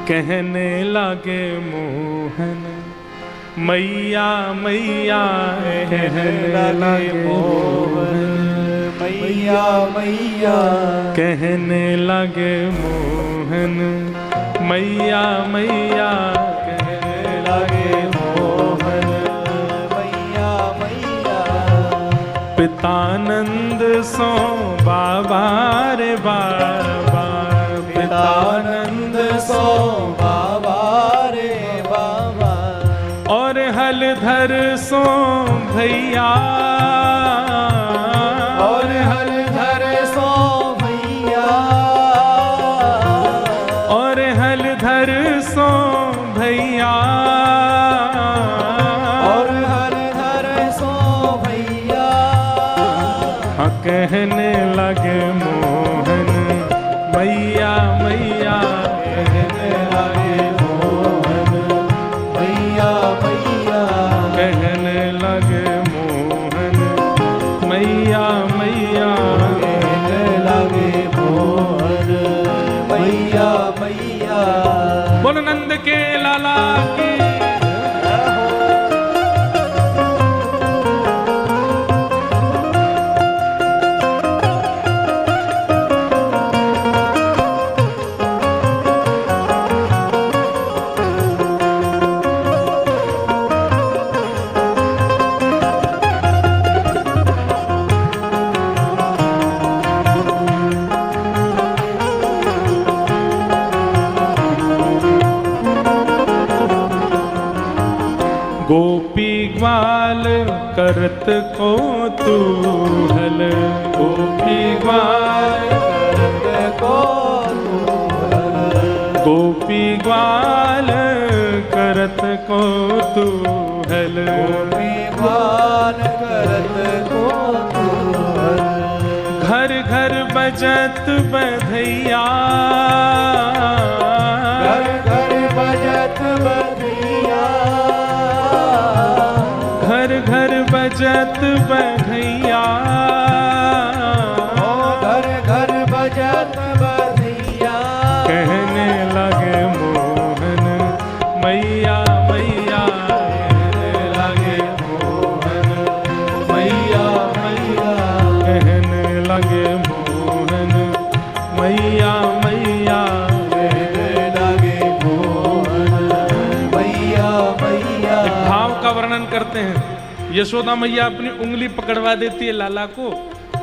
कहने लगे मोहन मैया मैया, कहने लगे मोहन मैया मैया, कहने लगे मोहन मैया मैया, कहने लगे मोहन मैया मैया। पितानंद सो बाबा रे बाबा, पितानंद सो बाबा रे बाबा, और हलधर सो भैया, और हलधर सो भैया, और हलधर सो भैया, और हलधर सो भैया। हाँ कहने लगे मोहन मैया मैया, कहने लगे मोहन मैया मैया, कहने लगे मोहन मैया मैया, कहने लगे मोहन मैया मैया। बोल नंद के लाला की। गोपी ग्वाल करत कौतूहल, गोपी ग्वाल करत कौतूहल, गोपी ग्वाल करत कौतूहल, गोपी ग्वाल करत कौतूहल। घर घर बजत बधैया, घर घर बजत बधैया, घर घर बजत बधैया, घर घर बजत बधैया। कहने लगे मोहन मैया मैया, कहने लगे मोहन मैया मैया, कहने लगे मोहन मैया मैया। कहने लगे मोहन मैया मैया। एक भाव का वर्णन करते हैं। यशोदा मैया अपनी उंगली पकड़वा देती है लाला को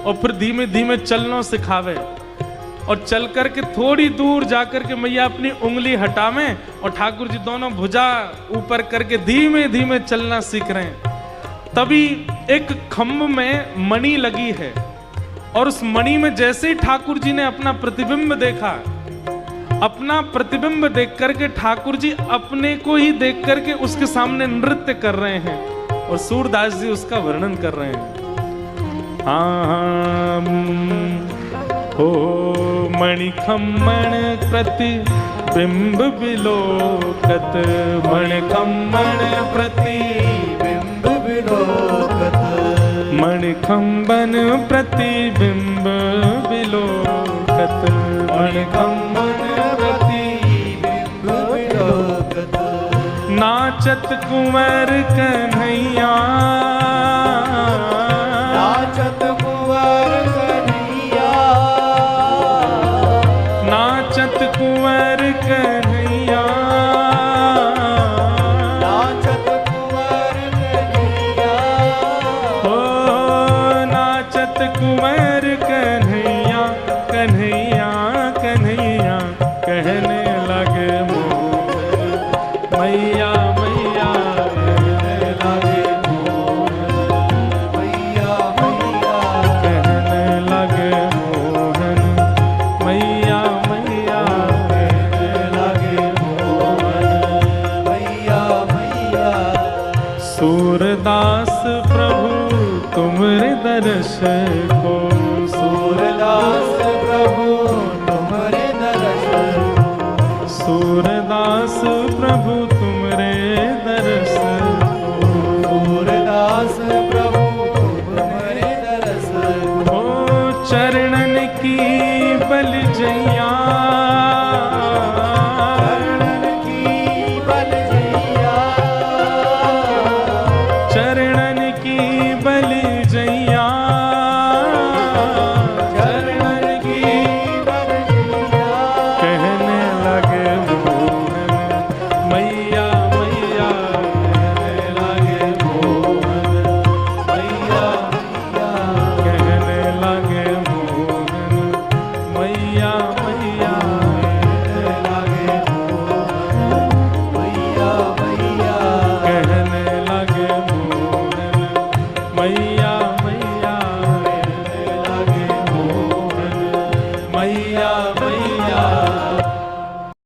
और फिर धीमे धीमे चलना सिखावे, और चल करके थोड़ी दूर जाकर के मैया अपनी उंगली हटावे और ठाकुर जी दोनों भुजा ऊपर करके धीमे धीमे चलना सीख रहे हैं। तभी एक खम्भ में मणि लगी है, और उस मणि में जैसे ही ठाकुर जी ने अपना प्रतिबिंब देखा, अपना प्रतिबिंब देख करके ठाकुर जी अपने को ही देख करके उसके सामने नृत्य कर रहे हैं, और सूरदास जी उसका वर्णन कर रहे हैं। हो मणिखम्मण प्रतिबिंब विलोकत, मणिखम्मण प्रतिबिंब विलोकत, मणिखम्बन प्रतिबिंब विलोकत, मणिखम्बन प्रतिबिंब विलोकत। नाचत कुंवर कन्हैया, नाचत कुंवर कन्हैया, नाचत कुंवर कन्हैया, नाचत कुंवर कन्हैया। हो नाचत कुंवर कन्हैया, कन्हैया कन्हैया, कहने लगे मोहन मैया मैया, कहने लगे मोहन मैया मैया, कहने लगे मोहन मैया मैया। कहने लगे मोहन मैया मैया। सूरदास प्रभु तुमरे दर्श को, सूरदास प्रभु तुम्हारे दर्शन, सूरदास प्रभु तुमरे दर्श